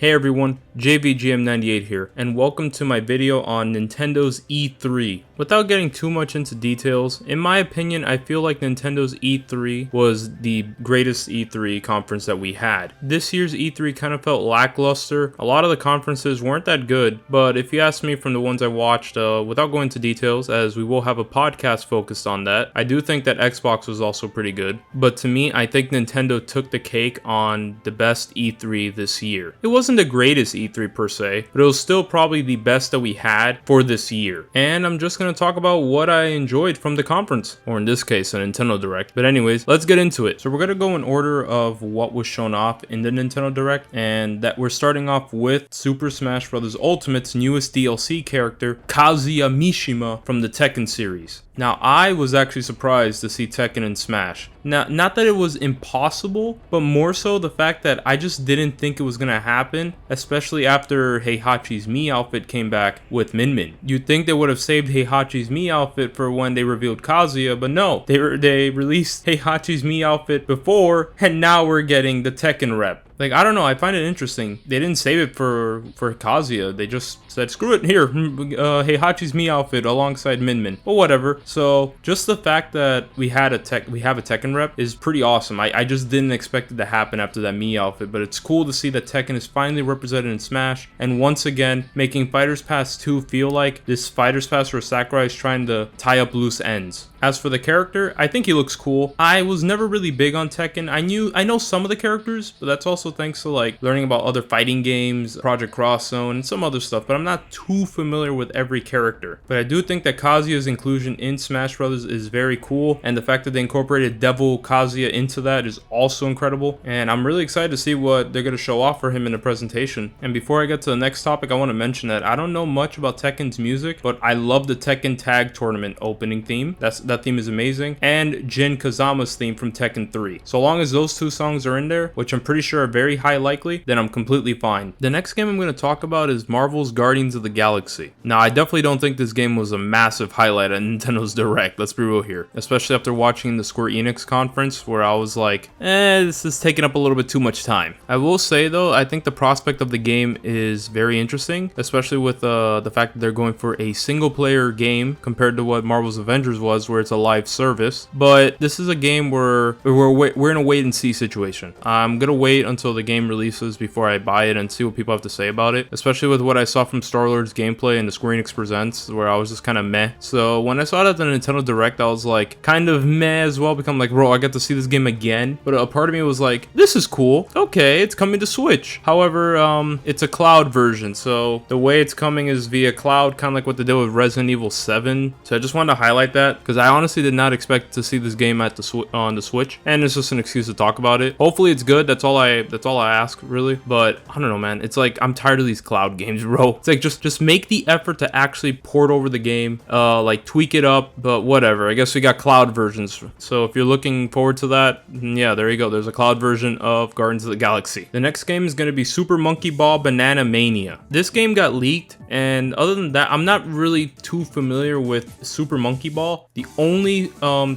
Hey everyone, JVGM98 here, and welcome to my video on Nintendo's E3. Without getting too much into details, in my opinion, I feel like Nintendo's E3 was the greatest E3 conference that we had. This year's E3 kind of felt lackluster. A lot of the conferences weren't that good, but if you ask me from the ones I watched, without going into details, as we will have a podcast focused on that, I do think that Xbox was also pretty good. But to me, I think Nintendo took the cake on the best E3 this year. It wasn't the greatest E3 per se, but it was still probably the best that we had for this year. And I'm just going to talk about what I enjoyed from the conference, or in this case, a Nintendo Direct. But anyways, let's get into it. So we're going to go in order of what was shown off in the Nintendo Direct, and that we're starting off with Super Smash Bros. Ultimate's newest DLC character, Kazuya Mishima from the Tekken series. Now, I was actually surprised to see Tekken in Smash. Now, not that it was impossible, but more so the fact that I just didn't think it was going to happen, especially after Heihachi's Mii outfit came back with Min Min. You'd think they would have saved Heihachi's Mii outfit for when they revealed Kazuya, but no, they released Heihachi's Mii outfit before, and now we're getting the Tekken rep. Like, I don't know, I find it interesting. They didn't save it for Kazuya. They just said, screw it, here, Heihachi's Mii outfit alongside Min Min. But whatever. So, just the fact that we have a Tekken rep is pretty awesome. I just didn't expect it to happen after that Mii outfit, but it's cool to see that Tekken is finally represented in Smash, and once again, making Fighters Pass 2 feel like this Fighters Pass where Sakurai is trying to tie up loose ends. As for the character, I think he looks cool. I was never really big on Tekken. I know some of the characters, but that's also thanks to like learning about other fighting games, Project Cross Zone, and some other stuff, but I'm not too familiar with every character. But I do think that Kazuya's inclusion in Smash Bros. Is very cool, and the fact that they incorporated Devil Kazuya into that is also incredible, and I'm really excited to see what they're going to show off for him in the presentation. And before I get to the next topic, I want to mention that I don't know much about Tekken's music, but I love the Tekken Tag Tournament opening theme. That theme is amazing, and Jin Kazama's theme from Tekken 3. So long as those two songs are in there, which I'm pretty sure are very high likely, then I'm completely fine. The next game I'm going to talk about is Marvel's Guardians of the Galaxy. Now, I definitely don't think this game was a massive highlight at Nintendo's Direct, let's be real here, especially after watching the Square Enix conference where I was like, this is taking up a little bit too much time. I will say though, I think the prospect of the game is very interesting, especially with the fact that they're going for a single player game compared to what Marvel's Avengers was, where it's a live service. But this is a game where we're in a wait and see situation. I'm gonna wait until the game releases before I buy it and see what people have to say about it, especially with what I saw from Star-Lord's gameplay and the Square Enix Presents, where I was just kind of meh. So when I saw it at the Nintendo Direct, I was like kind of meh as well, become like, bro, I get to see this game again. But a part of me was like, this is cool, okay, it's coming to Switch. However, it's a cloud version, so the way it's coming is via cloud, kind of like what they did with Resident Evil 7. So I just wanted to highlight that, because I honestly did not expect to see this game at on the Switch, and it's just an excuse to talk about it. Hopefully it's good, that's all I ask, really. But I don't know, man, it's like I'm tired of these cloud games, bro. It's like just make the effort to actually port over the game, like tweak it up. But whatever, I guess we got cloud versions, so if you're looking forward to that, yeah, there you go, there's a cloud version of Guardians of the Galaxy. The next game is going to be Super Monkey Ball Bananamania. This game got leaked, and other than that, I'm not really too familiar with Super Monkey Ball. The only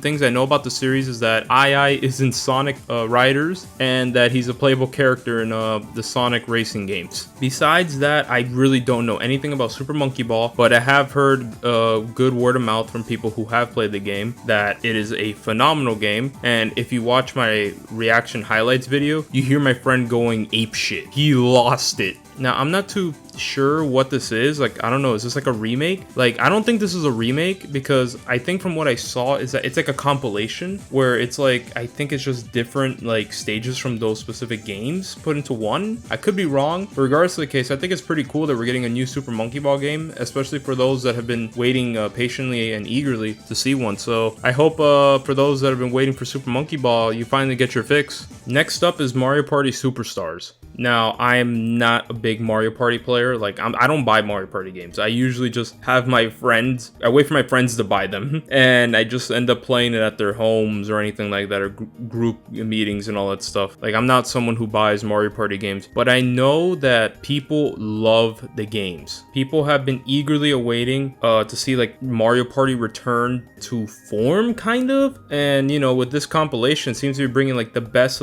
things I know about the series is that Ai is in Sonic Riders, and that he's a playable character in the Sonic racing games. Besides that, I really don't know anything about Super Monkey Ball, but I have heard good word of mouth from people who have played the game that it is a phenomenal game. And if you watch my reaction highlights video, you hear my friend going apeshit. He lost it. Now, I'm not too sure what this is. Like, I don't know, is this like a remake? Like, I don't think this is a remake, because I think from what I saw is that it's like a compilation where it's like, I think it's just different like stages from those specific games put into one. I could be wrong, but regardless of the case, I think it's pretty cool that we're getting a new Super Monkey Ball game, especially for those that have been waiting patiently and eagerly to see one. So I hope for those that have been waiting for Super Monkey Ball, you finally get your fix. Next up is Mario Party Superstars. Now, I am not a big Mario Party player. Like, I don't buy Mario Party games. I usually just have my friends, I wait for my friends to buy them, and I just end up playing it at their homes or anything like that, or group meetings and all that stuff. Like, I'm not someone who buys Mario Party games, but I know that people love the games. People have been eagerly awaiting to see like Mario Party return to form, kind of. And, you know, with this compilation, it seems to be bringing like the best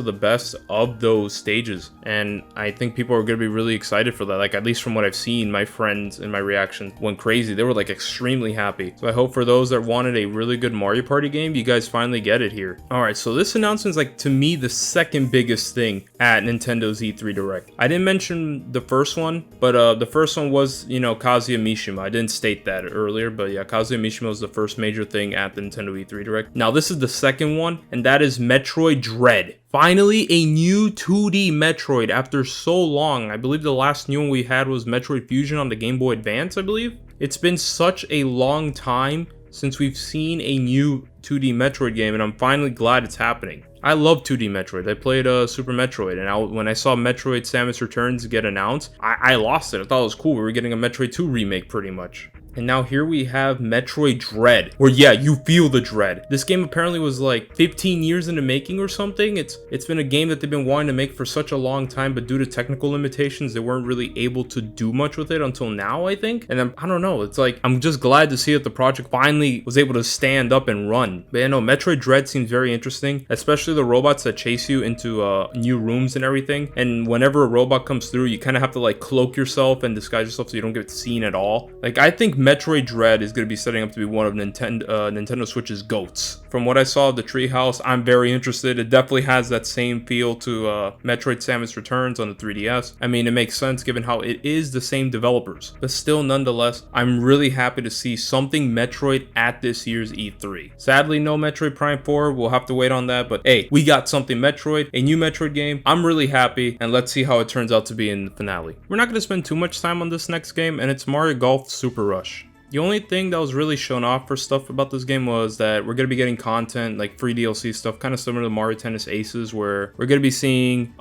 of those stages. And and I think people are going to be really excited for that. Like, at least from what I've seen, my friends and my reaction went crazy. They were like extremely happy. So I hope for those that wanted a really good Mario Party game, you guys finally get it here. Alright, so this announcement is like, to me, the second biggest thing at Nintendo's E3 Direct. I didn't mention the first one, but the first one was, you know, Kazuya Mishima. I didn't state that earlier, but yeah, Kazuya Mishima was the first major thing at the Nintendo E3 Direct. Now this is the second one, and that is Metroid Dread. Finally, a new 2D Metroid after so long. I believe the last new one we had was Metroid Fusion on the Game Boy Advance, I believe. It's been such a long time since we've seen a new 2D Metroid game, and I'm finally glad it's happening. I love 2D Metroid. I played Super Metroid, and when I saw Metroid Samus Returns get announced, I lost it. I thought it was cool. We were getting a Metroid 2 remake, pretty much. And now here we have Metroid Dread, where yeah, you feel the dread. This game apparently was like 15 years in the making or something. It's been a game that they've been wanting to make for such a long time, but due to technical limitations, they weren't really able to do much with it until now, I think. And I don't know, it's like, I'm just glad to see that the project finally was able to stand up and run. But yeah, no, Metroid Dread seems very interesting, especially the robots that chase you into new rooms and everything. And whenever a robot comes through, you kind of have to like cloak yourself and disguise yourself so you don't get seen at all. Like, I think Metroid Dread is going to be setting up to be one of Nintendo Switch's GOATs. From what I saw of the Treehouse, I'm very interested. It definitely has that same feel to Metroid Samus Returns on the 3DS. I mean, it makes sense given how it is the same developers. But still, nonetheless, I'm really happy to see something Metroid at this year's E3. Sadly, no Metroid Prime 4. We'll have to wait on that. But hey, we got something Metroid, a new Metroid game. I'm really happy, and let's see how it turns out to be in the finale. We're not going to spend too much time on this next game, and it's Mario Golf Super Rush. The only thing that was really shown off for stuff about this game was that we're going to be getting content, like free DLC stuff, kind of similar to Mario Tennis Aces, where we're going to be seeing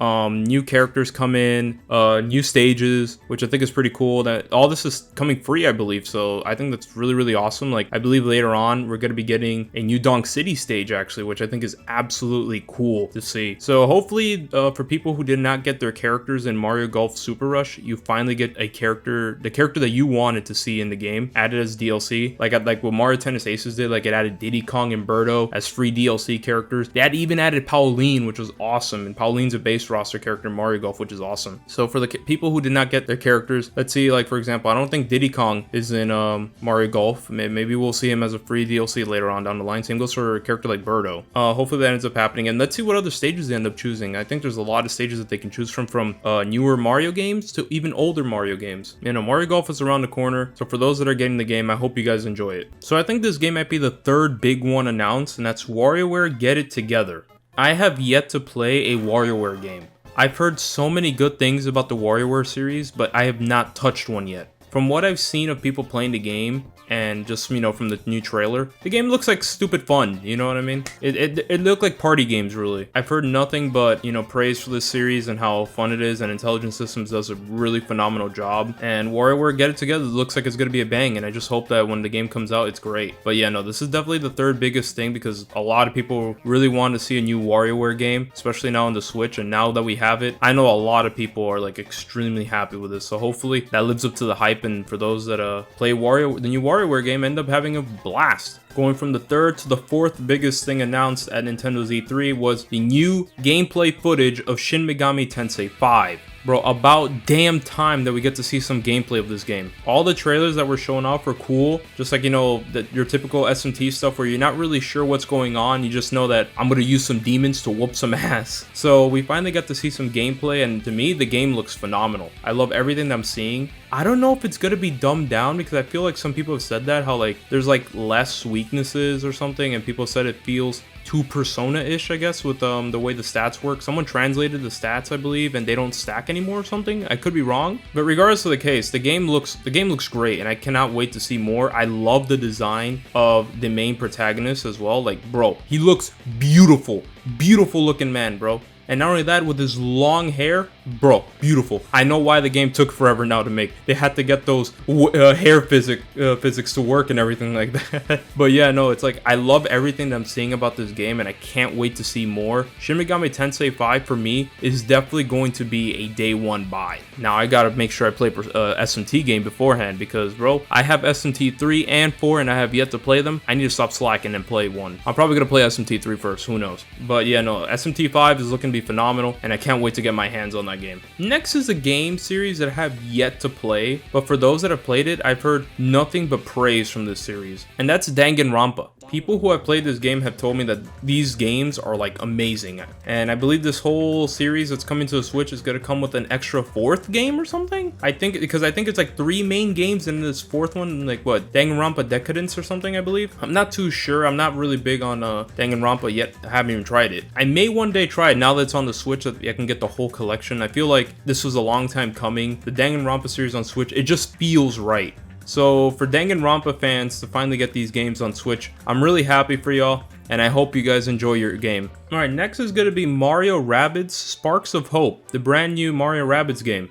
new characters come in, new stages, which I think is pretty cool. That all this is coming free, I believe, so I think that's really, really awesome. Like, I believe later on, we're going to be getting a new Donk City stage, actually, which I think is absolutely cool to see. So hopefully, for people who did not get their characters in Mario Golf Super Rush, you finally get a character, the character that you wanted to see in the game, added as DLC, like what Mario Tennis Aces did. Like, it added Diddy Kong and Birdo as free DLC characters. They had even added Pauline, which was awesome, and Pauline's a base roster character in Mario Golf, which is awesome. So for the people who did not get their characters, let's see, like for example, I don't think Diddy Kong is in Mario Golf. Maybe we'll see him as a free DLC later on down the line. Same goes for a character like Birdo. Hopefully that ends up happening, and let's see what other stages they end up choosing. I think there's a lot of stages that they can choose from newer Mario games to even older Mario games. You know, Mario Golf is around the corner, so for those that are getting the game, I hope you guys enjoy it. So I think this game might be the third big one announced, and that's WarioWare Get It Together. I have yet to play a WarioWare game. I've heard so many good things about the WarioWare series, but I have not touched one yet. From what I've seen of people playing the game, and just, you know, from the new trailer, the game looks like stupid fun, you know what I mean? It looked like party games, really. I've heard nothing but, you know, praise for this series and how fun it is, and Intelligent Systems does a really phenomenal job, and WarioWare Get It Together looks like it's gonna be a bang, and I just hope that when the game comes out, it's great. But yeah, no, this is definitely the third biggest thing, because a lot of people really want to see a new WarioWare game, especially now on the Switch, and now that we have it, I know a lot of people are like extremely happy with this, so hopefully that lives up to the hype, and for those that play the new WarioWare game, end up having a blast. Going from the third to the fourth biggest thing announced at Nintendo's E3 was the new gameplay footage of Shin Megami Tensei 5. Bro, about damn time that we get to see some gameplay of this game. All the trailers that were shown off were cool, just like, you know, your typical SMT stuff where you're not really sure what's going on, you just know that I'm gonna use some demons to whoop some ass. So we finally got to see some gameplay, and to me, the game looks phenomenal. I love everything that I'm seeing. I don't know if it's gonna be dumbed down, because I feel like some people have said that, how like there's like less weaknesses or something, and people said it feels too Persona-ish, I guess, with the way the stats work. Someone translated the stats, I believe, and they don't stack anymore or something. I could be wrong, but regardless of the case, the game looks great, and I cannot wait to see more. I love the design of the main protagonist as well. Like, bro, he looks beautiful looking man, bro. And not only that, with his long hair, bro, beautiful. I know why the game took forever now to make. They had to get those hair physics to work and everything like that. But yeah, no, it's like, I love everything that I'm seeing about this game, and I can't wait to see more. Shin Megami Tensei 5 for me is definitely going to be a day one buy. Now I gotta make sure I play SMT game beforehand, because bro, I have SMT 3 and 4 and I have yet to play them. I need to stop slacking and play one. I'm probably gonna play SMT 3 first, who knows. But yeah, no, SMT 5 is looking going to be phenomenal, and I can't wait to get my hands on that game. Next is a game series that I have yet to play, but for those that have played it, I've heard nothing but praise from this series, and that's Danganronpa. People who have played this game have told me that these games are like amazing, and I believe this whole series that's coming to the Switch is going to come with an extra 4th game or something. I think it's like 3 main games in this 4th one, like what, Danganronpa Decadence or something, I believe. I'm not too sure. I'm not really big on Danganronpa yet. I haven't even tried it. I may one day try it now that it's on the Switch, that I can get the whole collection. I feel like this was a long time coming. The Danganronpa series on Switch, it just feels right. So for Danganronpa fans to finally get these games on Switch, I'm really happy for y'all, and I hope you guys enjoy your game. Alright, next is going to be Mario Rabbids Sparks of Hope, the brand new Mario Rabbids game.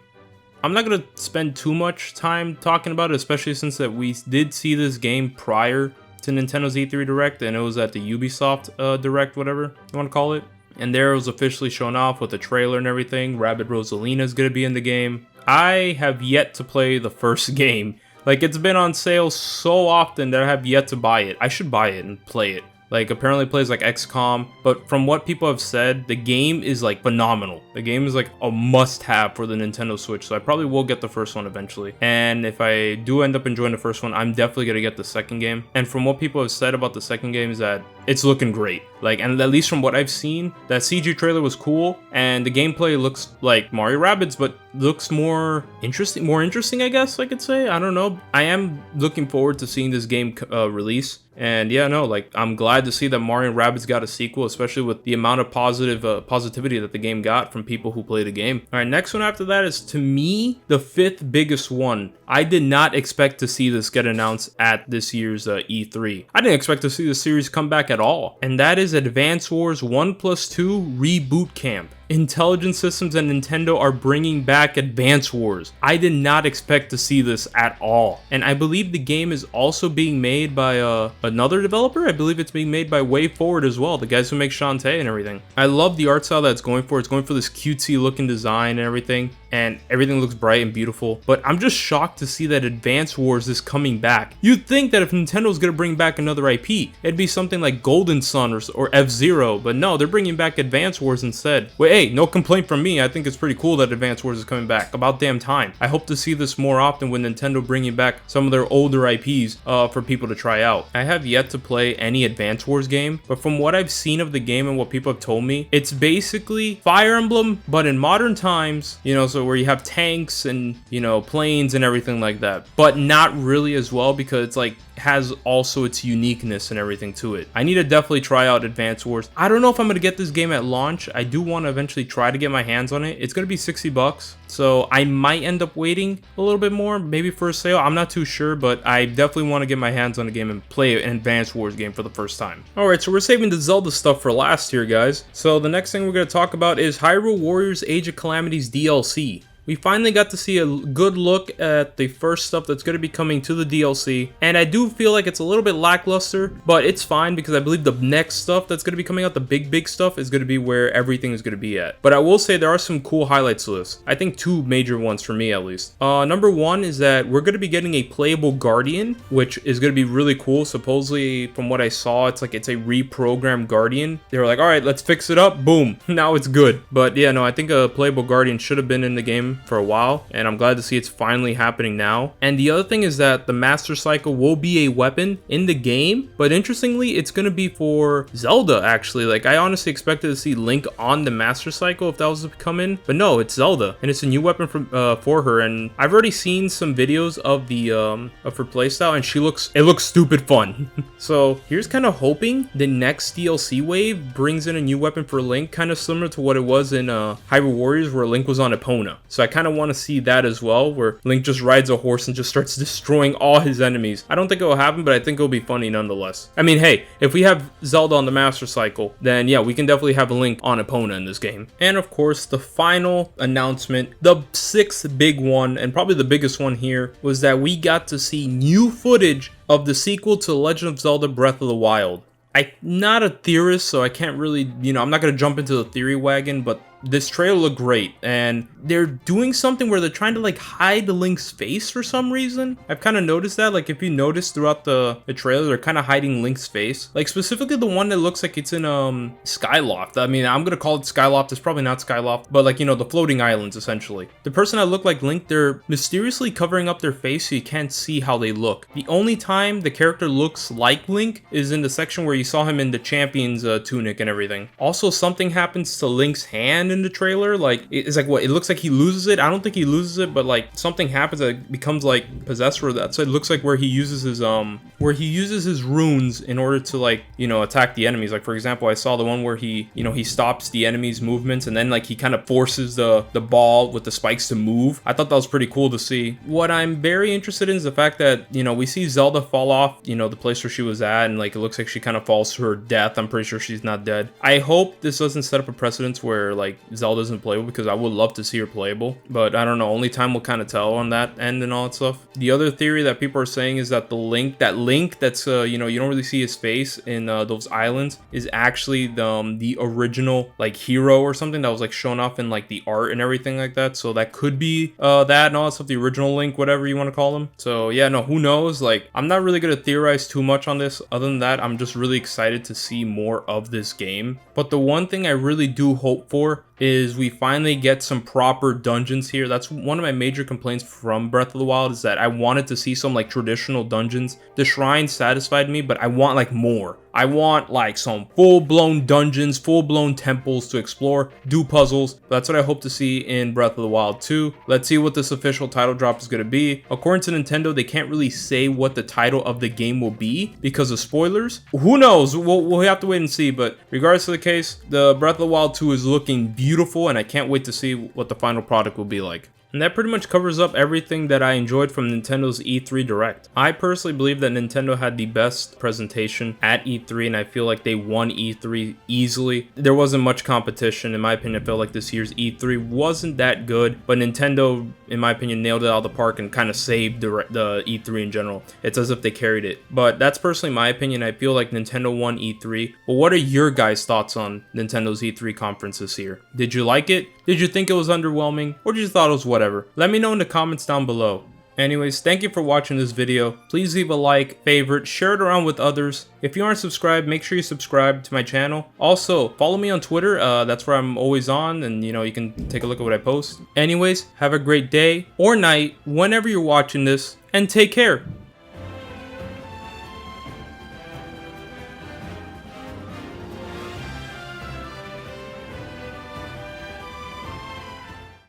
I'm not going to spend too much time talking about it, especially since that we did see this game prior to Nintendo's E3 Direct, and it was at the Ubisoft Direct, whatever you want to call it. And there it was officially shown off with the trailer and everything. Rabbid Rosalina is going to be in the game. I have yet to play the first game. Like, it's been on sale so often that I have yet to buy it. I should buy it and play it. Like, apparently it plays like XCOM, but from what people have said, the game is like phenomenal. The game is like a must-have for the Nintendo Switch, so I probably will get the first one eventually. And if I do end up enjoying the first one, I'm definitely gonna get the second game. And from what people have said about the second game is that it's looking great. Like, and at least from what I've seen, that CG trailer was cool, and the gameplay looks like Mario Rabbids, but looks more interesting, I guess I could say. I don't know. I am looking forward to seeing this game release. And yeah, no, like, I'm glad to see that Mario Rabbids got a sequel, especially with the amount of positivity that the game got from people who play the game. All right, next one after that is, to me, the 5th biggest one. I did not expect to see this get announced at this year's E3. I didn't expect to see the series come back at all. And that is Advance Wars 1+2 Reboot Camp. Intelligent Systems and Nintendo are bringing back Advance Wars. I did not expect to see this at all. And I believe the game is also being made by another developer. I believe it's being made by WayForward as well, the guys who make Shantae and everything. I love the art style that it's going for. It's going for this cutesy looking design and everything looks bright and beautiful. But I'm just shocked to see that Advance Wars is coming back. You'd think that if Nintendo's gonna bring back another IP, it'd be something like Golden Sun or F-Zero, but no, they're bringing back Advance Wars instead. Wait, hey, no complaint from me. I think it's pretty cool that Advance Wars is coming back. About damn time. I hope to see this more often with Nintendo bringing back some of their older IPs for people to try out. I have yet to play any Advance Wars game, but from what I've seen of the game and what people have told me, it's basically Fire Emblem, but in modern times, you know, so where you have tanks and, you know, planes and everything like that, but not really as well, because it's like has also its uniqueness and everything to it. I need to definitely try out Advance Wars. I don't know if I'm going to get this game at launch. I do want to eventually try to get my hands on it. It's going to be $60, so I might end up waiting a little bit more, maybe for a sale. I'm not too sure, but I definitely want to get my hands on the game and play an Advance Wars game for the first time. Alright, so we're saving the Zelda stuff for last here, guys. So the next thing we're going to talk about is Hyrule Warriors Age of Calamity's DLC. We finally got to see a good look at the first stuff that's going to be coming to the DLC, and I do feel like it's a little bit lackluster, but it's fine because I believe the next stuff that's going to be coming out, the big stuff, is going to be where everything is going to be at. But I will say there are some cool highlights to this. I think 2 major ones for me at least. Number 1 is that we're going to be getting a playable Guardian, which is going to be really cool. Supposedly, from what I saw, it's a reprogrammed Guardian. They were like, alright, let's fix it up, boom, now it's good. But yeah, no, I think a playable Guardian should have been in the game for a while, and I'm glad to see it's finally happening now. And the other thing is that the Master Cycle will be a weapon in the game, but interestingly, it's going to be for Zelda, actually. Like, I honestly expected to see Link on the Master Cycle if that was to come in, but no, it's Zelda, and it's a new weapon for her. And I've already seen some videos of the of her playstyle, and it looks stupid fun. So here's kind of hoping the next DLC wave brings in a new weapon for Link, kind of similar to what it was in Hyrule Warriors, where Link was on Epona. So I kind of want to see that as well, where Link just rides a horse and just starts destroying all his enemies. I don't think it will happen, but I think it'll be funny nonetheless. I mean, hey, if we have Zelda on the Master Cycle, then yeah, we can definitely have a Link on Epona in this game. And of course, the final announcement, the 6th big one, and probably the biggest one here, was that we got to see new footage of the sequel to Legend of Zelda Breath of the Wild. I'm not a theorist, so I can't really, I'm not going to jump into the theory wagon, but this trailer looked great, and they're doing something where they're trying to like hide Link's face for some reason. I've kind of noticed that, like if you notice throughout the trailer, they're kind of hiding Link's face, like specifically the one that looks like it's in Skyloft. I mean, I'm gonna call it Skyloft. It's probably not Skyloft, but like, you know, the floating islands essentially. The person that looked like Link, they're mysteriously covering up their face so you can't see how they look. The only time the character looks like Link is in the section where you saw him in the champion's tunic and everything. Also, something happens to Link's hand in the trailer. Like, it's like, what, it looks like he loses it. I don't think he loses it, but like something happens that becomes like possessed for that. So it looks like where he uses his runes in order to, like, you know, attack the enemies. Like, for example, I saw the one where he, you know, he stops the enemy's movements and then like he kind of forces the ball with the spikes to move. I thought that was pretty cool to see. What I'm very interested in is the fact that, you know, we see Zelda fall off, you know, the place where she was at, and like it looks like she kind of falls to her death. I'm pretty sure she's not dead. I hope this doesn't set up a precedence where like Zelda isn't playable, because I would love to see her playable, but I don't know, only time will kind of tell on that end and all that stuff. The other theory that people are saying is that Link that's you know, you don't really see his face in those islands, is actually the original like hero or something that was like shown off in like the art and everything like that. So that could be that and all that stuff, the original Link, whatever you want to call him. So yeah, no, who knows? Like, I'm not really gonna theorize too much on this. Other than that, I'm just really excited to see more of this game. But the one thing I really do hope for is we finally get some proper dungeons here. That's one of my major complaints from Breath of the Wild, is that I wanted to see some like traditional dungeons. The shrines satisfied me, but I want like more. I want like some full-blown dungeons, full-blown temples to explore, do puzzles. That's what I hope to see in Breath of the Wild 2. Let's see what this official title drop is going to be. According to Nintendo, they can't really say what the title of the game will be because of spoilers. Who knows? We'll have to wait and see, but regardless of the case, the Breath of the Wild 2 is looking beautiful, and I can't wait to see what the final product will be like. And that pretty much covers up everything that I enjoyed from Nintendo's E3 Direct. I personally believe that Nintendo had the best presentation at E3, and I feel like they won E3 easily. There wasn't much competition, in my opinion. I felt like this year's E3 wasn't that good, but Nintendo, in my opinion, nailed it out of the park and kind of saved the E3 in general. It's as if they carried it. But that's personally my opinion. I feel like Nintendo won E3. But what are your guys' thoughts on Nintendo's E3 conference this year? Did you like it? Did you think it was underwhelming? Or did you thought it was whatever? Let me know in the comments down below. Anyways, thank you for watching this video. Please leave a like, favorite, share it around with others. If you aren't subscribed, make sure you subscribe to my channel. Also, follow me on Twitter. That's where I'm always on, and you know, you can take a look at what I post. Anyways, have a great day or night whenever you're watching this, and take care.